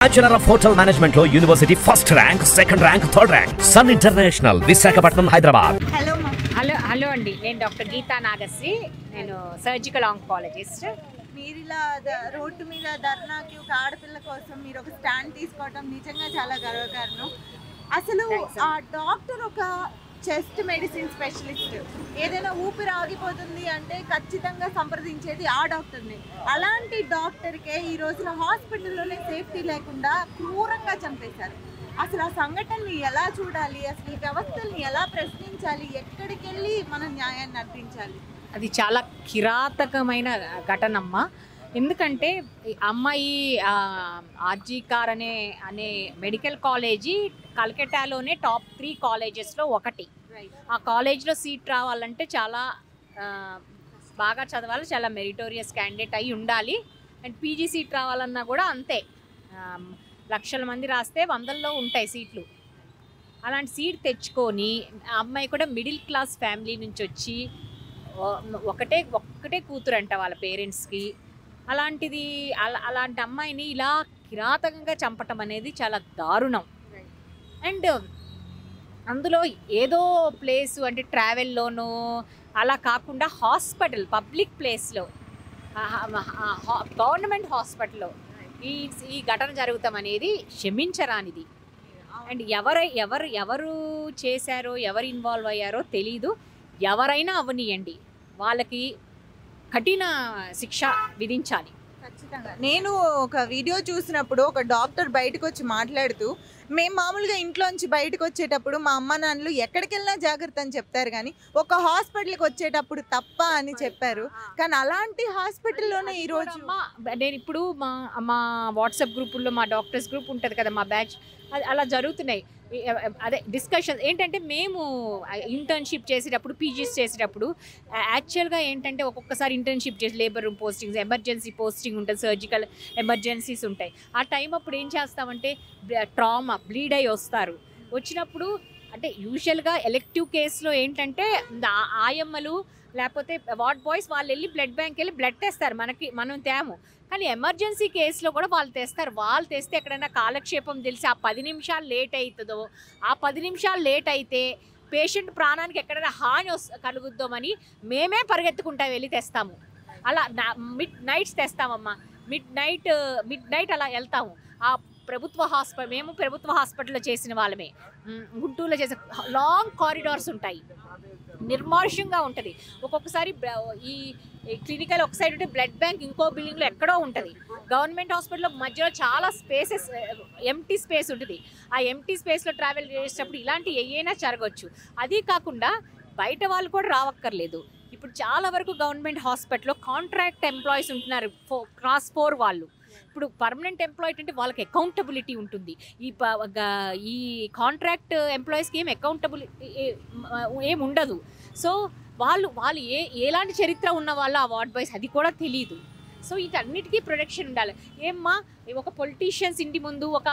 Bachelor of Hotel Management లో university first rank, second rank, third rank. Sun International, Visakhapatnam, Hyderabad. Hello అండి, నేను doctor Gita Nagasri. నేను surgical oncologist. మీరు ఇలా రోడ్డు మీద ధర్నాకి ఒక ఆడపిల్ల కోసం మీరు ఒక స్టాండ్ తీసుకోవడం నిజంగా చాలా గర్వకారణం. అసలు ఆ డాక్టర్ ఒక చెస్ట్ మెడిసిన్ స్పెషలిస్ట్. ఏదైనా ఊపిరి ఆగిపోతుంది అంటే ఖచ్చితంగా సంప్రదించేది ఆ డాక్టర్ని. అలాంటి డాక్టర్కే ఈ రోజున హాస్పిటల్లోనే సేఫ్టీ లేకుండా క్రూరంగా చంపేశారు. అసలు ఆ సంఘటనని ఎలా చూడాలి, అసలు ఈ వ్యవస్థల్ని ఎలా ప్రశ్నించాలి, ఎక్కడికి వెళ్ళి మనం న్యాయాన్ని అర్థించాలి? అది చాలా కిరాతకమైన ఘటనమ్మ. ఎందుకంటే అమ్మాయి ఆర్జీకార్ అనే మెడికల్ కాలేజీ కలకట్టాలోనే టాప్ 3 కాలేజెస్లో ఒకటి. ఆ కాలేజ్లో సీట్ రావాలంటే చాలా బాగా చదవాలి, చాలా మెరిటోరియస్ క్యాండిడేట్ అయి ఉండాలి. అండ్ పీజీ సీట్ రావాలన్నా కూడా అంతే. లక్షల మంది రాస్తే 100లో ఉంటాయి సీట్లు. అలాంటి సీట్ తెచ్చుకొని అమ్మాయి కూడా మిడిల్ క్లాస్ ఫ్యామిలీ నుంచి వచ్చి ఒక్కటే కూతురు అంట వాళ్ళ పేరెంట్స్కి. అలాంటి అమ్మాయిని ఇలా కిరాతకంగా చంపటం అనేది చాలా దారుణం. అండ్ అందులో ఏదో ప్లేసు అంటే ట్రావెల్లోనూ అలా కాకుండా హాస్పిటల్, పబ్లిక్ ప్లేస్లో, గవర్నమెంట్ హాస్పిటల్లో ఈ ఘటన జరుగుతాం అనేది క్షమించరానిది. అండ్ ఎవరు చేశారో, ఎవరు ఇన్వాల్వ్ అయ్యారో తెలీదు. ఎవరైనా అవనియండి, వాళ్ళకి కఠిన శిక్ష విధించాలి ఖచ్చితంగా. నేను ఒక వీడియో చూసినప్పుడు ఒక డాక్టర్ బయటకు వచ్చి మాట్లాడుతూ, మేము మామూలుగా ఇంట్లోంచి బయటకు వచ్చేటప్పుడు మా అమ్మ నాన్నలు ఎక్కడికి వెళ్ళినా జాగ్రత్త అని చెప్తారు, కానీ ఒక హాస్పిటల్కి వచ్చేటప్పుడు తప్ప అని చెప్పారు. కానీ అలాంటి హాస్పిటల్లోనే ఈరోజు నేను ఇప్పుడు మా వాట్సాప్ గ్రూపుల్లో మా డాక్టర్స్ గ్రూప్ ఉంటుంది కదా, మా బ్యాచ్, అలా జరుగుతున్నాయి. అదే డిస్కషన్ ఏంటంటే, మేము ఇంటర్న్షిప్ చేసేటప్పుడు, పీజీస్ చేసేటప్పుడు యాక్చువల్గా ఏంటంటే ఒక్కొక్కసారి ఇంటర్న్షిప్ చేసి labour room postings, emergency posting ఉంటుంది, సర్జికల్ ఎమర్జెన్సీస్ ఉంటాయి. ఆ టైం అప్పుడు ఏం చేస్తామంటే ట్రామా, బ్లీడ్ అయ్యి వస్తారు. వచ్చినప్పుడు అంటే యూజువల్గా ఎలెక్టివ్ కేసులో ఏంటంటే ఆయమ్మలు లేకపోతే వార్డ్ బాయ్స్ వాళ్ళు వెళ్ళి బ్లడ్ బ్యాంక్ వెళ్ళి బ్లడ్ తెస్తారు, మనం తేము. కానీ ఎమర్జెన్సీ కేసులో కూడా వాళ్ళు తెస్తారు. వాళ్ళు తెస్తే ఎక్కడైనా కాలక్షేపం తెలిసి ఆ 10 నిమిషాలు లేట్ అవుతుందో, ఆ 10 నిమిషాలు లేట్ అయితే పేషెంట్ ప్రాణానికి ఎక్కడైనా హాని కలుగుద్దామని మేమే పరిగెత్తుకుంటా వెళ్ళి తెస్తాము. అలా మిడ్ నైట్స్ తెస్తామమ్మా. మిడ్ నైట్ అలా వెళ్తాము. ఆ మేము ప్రభుత్వ హాస్పిటల్లో చేసిన వాళ్ళమే. గుంటూరులో చేసే లాంగ్ కారిడార్స్ ఉంటాయి, నిర్మానుష్యంగా ఉంటుంది. ఒక్కొక్కసారి ఈ క్లినికల్ ఒక సైడ్ ఉంటే బ్లడ్ బ్యాంక్ ఇంకో బిల్డింగ్లో ఎక్కడో ఉంటుంది. గవర్నమెంట్ హాస్పిటల్లో మధ్యలో చాలా స్పేసెస్, ఎంటీ స్పేస్ ఉంటుంది. ఆ ఎంటీ స్పేస్లో ట్రావెల్ చేసేటప్పుడు ఇలాంటి ఏమైనా జరగవచ్చు. అది కాకుండా బయట వాళ్ళు కూడా రావక్కర్లేదు. ఇప్పుడు చాలా వరకు గవర్నమెంట్ హాస్పిటల్లో కాంట్రాక్ట్ ఎంప్లాయీస్ ఉంటున్నారు, క్లాస్ 4 వాళ్ళు. ఇప్పుడు పర్మనెంట్ ఎంప్లాయీ అంటే వాళ్ళకి అకౌంటబిలిటీ ఉంటుంది. ఈ కాంట్రాక్ట్ ఎంప్లాయీస్కి ఏం అకౌంటబిలిటీ ఏం ఉండదు. సో వాళ్ళు ఎలాంటి చరిత్ర ఉన్న వాళ్ళు ఆ వార్డ్ బాయ్స్ అది కూడా తెలియదు. సో వీటన్నిటికీ ప్రొటెక్షన్ ఉండాలి. ఏమ్మా, ఒక పొలిటీషియన్స్ ఇంటి ముందు, ఒక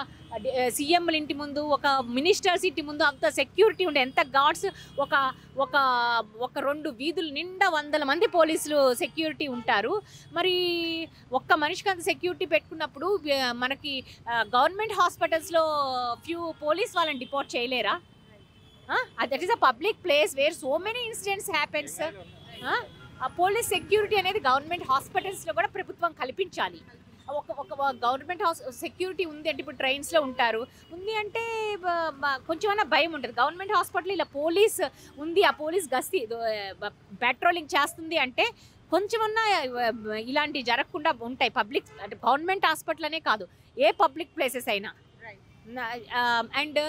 సీఎంల ఇంటి ముందు, ఒక మినిస్టర్స్ ఇంటి ముందు అంత సెక్యూరిటీ ఉండే, ఎంత గార్డ్స్, ఒక 2 వీధుల నిండా 100 మంది పోలీసులు సెక్యూరిటీ ఉంటారు. మరి ఒక్క మనిషికి అంత సెక్యూరిటీ పెట్టుకున్నప్పుడు మనకి గవర్నమెంట్ హాస్పిటల్స్లో ఫ్యూ పోలీస్ వాళ్ళని డిపోర్ట్ చేయలేరా? That is a public place where so many incidents happens. ఆ పోలీస్ సెక్యూరిటీ అనేది గవర్నమెంట్ హాస్పిటల్స్లో కూడా ప్రభుత్వం కల్పించాలి. ఒక గవర్నమెంట్ సెక్యూరిటీ ఉంది అంటే, ఇప్పుడు ట్రైన్స్లో ఉంటారు, ఉంది అంటే కొంచెమైనా భయం ఉంటుంది. గవర్నమెంట్ హాస్పిటల్ ఇలా పోలీస్ ఉంది, ఆ పోలీస్ గస్తీ పెట్రోలింగ్ చేస్తుంది అంటే కొంచెమన్నా ఇలాంటివి జరగకుండా ఉంటాయి. పబ్లిక్ అంటే గవర్నమెంట్ హాస్పిటల్ అనే కాదు, ఏ పబ్లిక్ ప్లేసెస్ అయినా. అండ్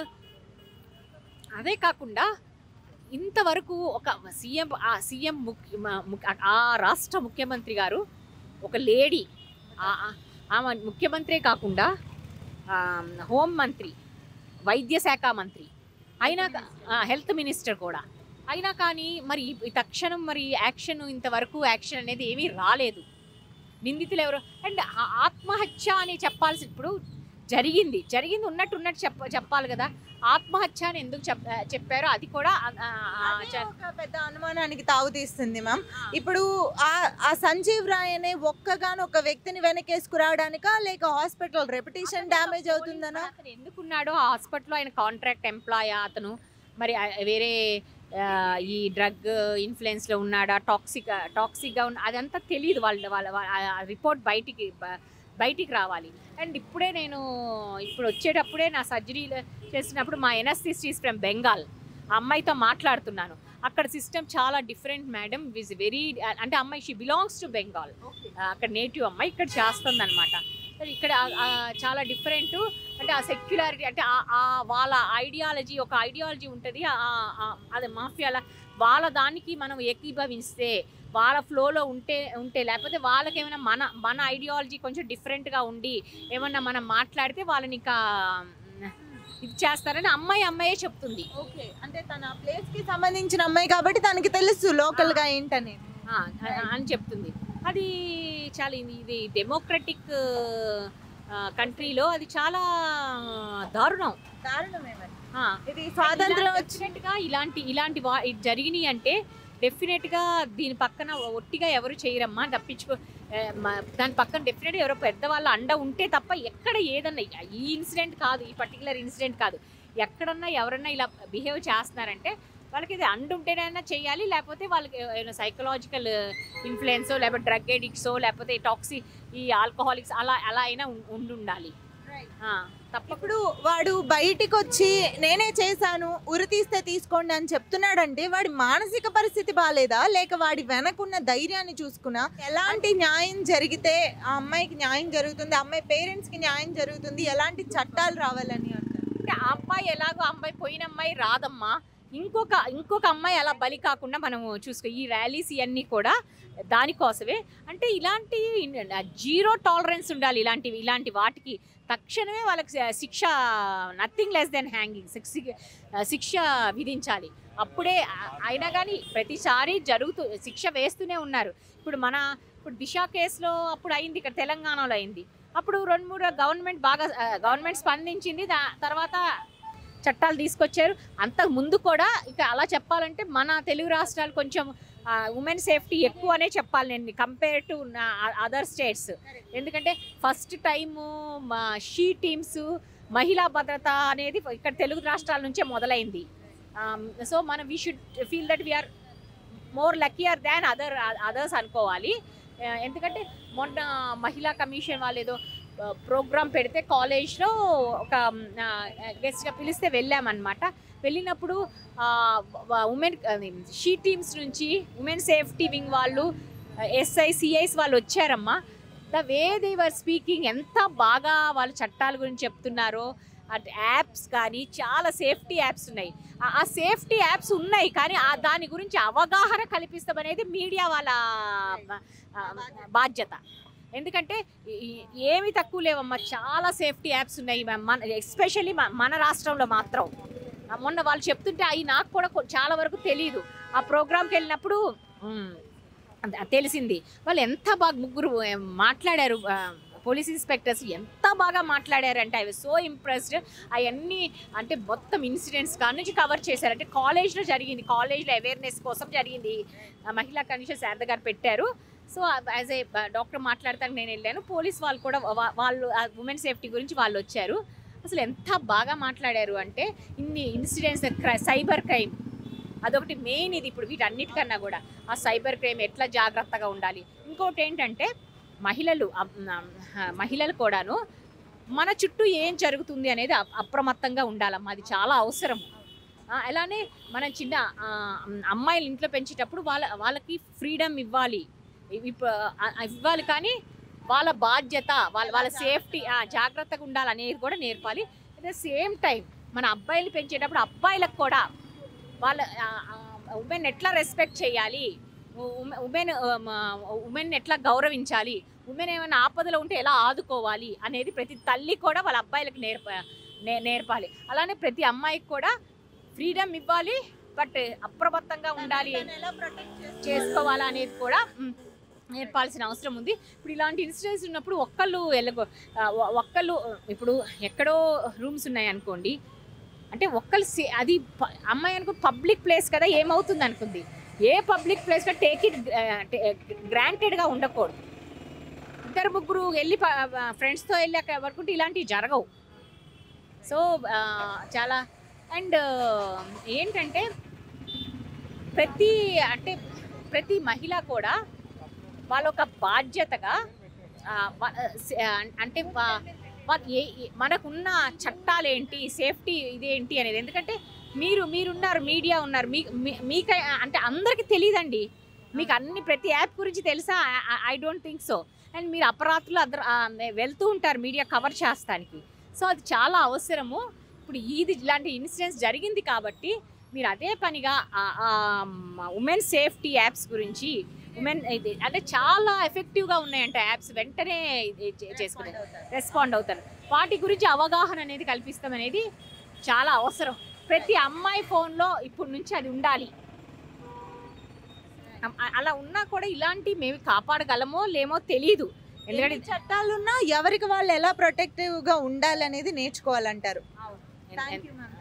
అదే కాకుండా ఇంతవరకు ఒక సీఎం ఆ రాష్ట్ర ముఖ్యమంత్రి గారు, ఒక లేడీ, ఆమె ముఖ్యమంత్రే కాకుండా హోంమంత్రి, వైద్య శాఖ మంత్రి అయినా, హెల్త్ మినిస్టర్ కూడా అయినా కానీ మరి తక్షణం ఇంతవరకు యాక్షన్ అనేది ఏమీ రాలేదు. నిందితులు ఎవరు? అండ్ ఆత్మహత్య అని చెప్పాల్సి, ఇప్పుడు జరిగింది ఉన్నట్టు చెప్పాలి కదా. ఆత్మహత్య అని ఎందుకు చెప్పారో అది కూడా ఒక పెద్ద అనుమానానికి తావుతీస్తుంది మ్యామ్. ఇప్పుడు ఆ సంజీవ్ రాయ్ అనే ఒక్కగానొక్క వ్యక్తిని వెనకేసుకురావడానికా లేక హాస్పిటల్ రెప్యుటేషన్ డ్యామేజ్ అవుతుందనా? అతను ఎందుకున్నాడో ఆ హాస్పిటల్లో ఆయన కాంట్రాక్ట్ ఎంప్లాయా అతను, మరి వేరే ఈ డ్రగ్ ఇన్ఫ్లుయెన్స్లో ఉన్నాడా, టాక్సిక్గా ఉన్న అదంతా తెలియదు. వాళ్ళ రిపోర్ట్ బయటికి రావాలి. అండ్ ఇప్పుడు వచ్చేటప్పుడే నా సర్జరీలో చేసినప్పుడు మా ఎనస్థిసిస్ట్ ఫ్రమ్ బెంగాల్ ఆ అమ్మాయితో మాట్లాడుతున్నాను. అక్కడ సిస్టమ్ చాలా డిఫరెంట్ మేడం, విజ్ వెరీ అంటే అమ్మాయి షీ బిలాంగ్స్ టు బెంగాల్, అక్కడ నేటివ్ అమ్మాయి ఇక్కడ చేస్తుంది అనమాట. ఇక్కడ చాలా డిఫరెంట్. అంటే ఆ సెక్యులారిటీ అంటే వాళ్ళ ఒక ఐడియాలజీ ఉంటుంది, అది మాఫియాల వాళ్ళ దానికి మనం ఏకీభవిస్తే వాళ్ళ ఫ్లోలో ఉంటే లేకపోతే వాళ్ళకి ఏమైనా మన ఐడియాలజీ కొంచెం డిఫరెంట్గా ఉండి ఏమన్నా మనం మాట్లాడితే వాళ్ళని ఇంకా ఇది చేస్తారని అమ్మాయే చెప్తుంది. ఓకే, అంటే తన ప్లేస్కి సంబంధించిన అమ్మాయి కాబట్టి తనకి తెలుసు లోకల్గా ఏంటని అని చెప్తుంది. అది చాలా ఇది డెమోక్రటిక్ కంట్రీలో అది చాలా దారుణమే. ఇది స్వాతంత్రం వచ్చినట్టుగా ఇలాంటి జరిగినాయి అంటే డెఫినెట్గా దీని పక్కన ఒట్టిగా ఎవరు చేయరమ్మా, దాని పక్కన డెఫినెట్గా ఎవరో పెద్దవాళ్ళ అండ ఉంటే తప్ప ఎక్కడ ఏదన్నా ఈ ఇన్సిడెంట్ కాదు, ఈ పర్టికులర్ ఇన్సిడెంట్ కాదు, ఎక్కడన్నా ఎవరన్నా ఇలా బిహేవ్ చేస్తున్నారంటే వాళ్ళకి ఇది ఉంటేనైనా చేయాలి, లేకపోతే వాళ్ళకి ఏమైనా సైకలాజికల్ ఇన్ఫ్లుయెన్సో లేకపోతే డ్రగ్ ఎడిక్ట్సో లేకపోతే ఈ ఆల్కహాలిక్స్ అలా అయినా ఉండాలి. ఇప్పుడు వాడు బయటికి వచ్చి నేనే చేశాను ఉరి తీస్తే తీసుకోండి అని చెప్తున్నాడంటే వాడి మానసిక పరిస్థితి బాగాలేదా లేక వాడి వెనకున్న ధైర్యాన్ని చూసుకున్నా ఎలాంటి న్యాయం జరిగితే ఆ అమ్మాయికి న్యాయం జరుగుతుంది, అమ్మాయి పేరెంట్స్కి న్యాయం జరుగుతుంది, ఎలాంటి చట్టాలు రావాలని అంటారు? అంటే ఆ అమ్మాయి ఎలాగో అమ్మాయి పోయిన అమ్మాయి రాదమ్మా, ఇంకొక అమ్మాయి అలా బలి కాకుండా మనము చూసుకో. ఈ ర్యాలీస్ ఇవన్నీ కూడా దానికోసమే. అంటే ఇలాంటి జీరో టాలరెన్స్ ఉండాలి ఇలాంటి వాటికి. తక్షణమే వాళ్ళకి శిక్ష, నథింగ్ లెస్ దెన్ హ్యాంగింగ్, శిక్ష విధించాలి. అప్పుడే అయినా కానీ ప్రతిసారి శిక్ష వేస్తూనే ఉన్నారు. ఇప్పుడు దిశ కేసులో అప్పుడు అయింది, ఇక్కడ తెలంగాణలో అయింది. అప్పుడు 2-3 గవర్నమెంట్ స్పందించింది, తర్వాత చట్టాలు తీసుకొచ్చారు. అంతకు ముందు కూడా ఇక అలా చెప్పాలంటే మన తెలుగు రాష్ట్రాలు కొంచెం ఉమెన్ సేఫ్టీ ఎక్కువనే చెప్పాలి నేను కంపేర్ టు అదర్ స్టేట్స్. ఎందుకంటే ఫస్ట్ టైము షీ టీమ్స్ మహిళా భద్రత అనేది ఇక్కడ తెలుగు రాష్ట్రాల నుంచే మొదలైంది. So we should feel that we are more luckier than others అనుకోవాలి. ఎందుకంటే మొన్న మహిళా కమిషన్ వాళ్ళు ఏదో ప్రోగ్రామ్ పెడితే కాలేజ్లో ఒక గెస్ట్గా పిలిస్తే వెళ్ళామన్నమాట. వెళ్ళినప్పుడు ఉమెన్ షీ టీమ్స్ నుంచి ఉమెన్ సేఫ్టీ వింగ్ వాళ్ళు, సిఐస్ వాళ్ళు వచ్చారమ్మా. The way they were speaking, ఎంత బాగా వాళ్ళు చట్టాల గురించి చెప్తున్నారో. యాప్స్ కానీ చాలా సేఫ్టీ యాప్స్ ఉన్నాయి, ఆ సేఫ్టీ యాప్స్ ఉన్నాయి కానీ దాని గురించి అవగాహన కల్పిస్తామనేది మీడియా వాళ్ళ బాధ్యత. ఎందుకంటే ఏమి తక్కువ లేవమ్మా, చాలా సేఫ్టీ యాప్స్ ఉన్నాయి ఎస్పెషల్లీ మన రాష్ట్రంలో మాత్రం. మొన్న వాళ్ళు చెప్తుంటే అవి నాకు కూడా చాలా వరకు తెలీదు. ఆ ప్రోగ్రామ్కి వెళ్ళినప్పుడు తెలిసింది. వాళ్ళు ఎంత బాగా ముగ్గురు మాట్లాడారు, పోలీస్ ఇన్స్పెక్టర్స్ ఎంత బాగా మాట్లాడారంటే ఐ వాజ్ సో ఇంప్రెస్డ్. అవన్నీ అంటే మొత్తం ఇన్సిడెంట్స్ కాడ నుంచి కవర్ చేశారు. అంటే కాలేజ్లో జరిగింది, కాలేజ్లో అవేర్నెస్ కోసం జరిగింది. మహిళా కమిషన్ శారద గారు పెట్టారు. సో యాజ్ ఏ డాక్టర్ మాట్లాడతానికి నేను వెళ్ళాను. పోలీస్ వాళ్ళు కూడా వాళ్ళు ఉమెన్ సేఫ్టీ గురించి వాళ్ళు వచ్చారు. అసలు ఎంత బాగా మాట్లాడారు అంటే ఇన్ని ఇన్సిడెంట్స్, సైబర్ క్రైమ్ అదొకటి మెయిన్. ఇది ఇప్పుడు వీటన్నిటికన్నా కూడా ఆ సైబర్ క్రైమ్ ఎట్లా జాగ్రత్తగా ఉండాలి. ఇంకోటి ఏంటంటే మహిళలు కూడాను మన చుట్టూ ఏం జరుగుతుంది అనేది అప్రమత్తంగా ఉండాలమ్మా, అది చాలా అవసరం. అలానే మనం చిన్న అమ్మాయిలు ఇంట్లో పెంచేటప్పుడు వాళ్ళకి ఫ్రీడమ్ ఇవ్వాలి కానీ వాళ్ళ బాధ్యత, వాళ్ళ సేఫ్టీ జాగ్రత్తగా ఉండాలనేది కూడా నేర్పాలి. అట్ ద సేమ్ టైం మన అబ్బాయిలు పెంచేటప్పుడు అబ్బాయిలకు కూడా వాళ్ళ ఉమెన్ ఎట్లా రెస్పెక్ట్ చేయాలి, ఉమెన్ ఎట్లా గౌరవించాలి, ఉమెన్ ఏమైనా ఆపదలో ఉంటే ఎలా ఆదుకోవాలి అనేది ప్రతి తల్లి కూడా వాళ్ళ అబ్బాయిలకు నేర్పాలి. అలానే ప్రతి అమ్మాయికి కూడా ఫ్రీడమ్ ఇవ్వాలి, బట్ అప్రమత్తంగా ఉండాలి, చేసుకోవాలా అనేది కూడా నేర్పాల్సిన అవసరం ఉంది. ఇప్పుడు ఇలాంటి ఇన్సిడెంట్స్ ఉన్నప్పుడు ఒక్కళ్ళు ఇప్పుడు ఎక్కడో రూమ్స్ ఉన్నాయి అనుకోండి, అంటే అది అమ్మాయి అనుకో పబ్లిక్ ప్లేస్ కదా, ఏమవుతుంది అనుకుంది. ఏ పబ్లిక్ ప్లేస్గా టేక్ ఇట్ గ్రాంటెడ్గా ఉండకూడదు. 2-3 వెళ్ళి ఫ్రెండ్స్తో వెళ్ళి అక్కడ వరకుంటే ఇలాంటివి జరగవు. సో చాలా అండ్ ఏంటంటే ప్రతి మహిళ కూడా వాళ్ళొక బాధ్యతగా అంటే మనకున్న చట్టాలేంటి, సేఫ్టీ ఇదేంటి అనేది. ఎందుకంటే మీరున్నారు, మీడియా ఉన్నారు, మీకు అంటే అందరికీ తెలియదండి. మీకు ప్రతి యాప్ గురించి తెలుసా? I don't think so. And మీరు అపరాత్రులు వెళ్తూ ఉంటారు మీడియా కవర్ చేస్తానికి. సో అది చాలా అవసరము. ఇప్పుడు ఇలాంటి ఇన్సిడెంట్స్ జరిగింది కాబట్టి మీరు అదే పనిగా ఉమెన్ సేఫ్టీ యాప్స్ గురించి అంటే చాలా ఎఫెక్టివ్గా ఉన్నాయంట యాప్స్, వెంటనే చేసుకుని రెస్పాండ్ అవుతారు. వాటి గురించి అవగాహన అనేది కల్పిస్తాం అనేది చాలా అవసరం. ప్రతి అమ్మాయి ఫోన్లో ఇప్పుడు నుంచి అది ఉండాలి. అలా ఉన్నా కూడా ఇలాంటివి మేము కాపాడగలమో లేమో తెలియదు. ఎందుకంటే చట్టాలున్నా ఎవరికి వాళ్ళు ఎలా ప్రొటెక్టివ్గా ఉండాలనేది నేర్చుకోవాలంటారు. Thank you ma'am.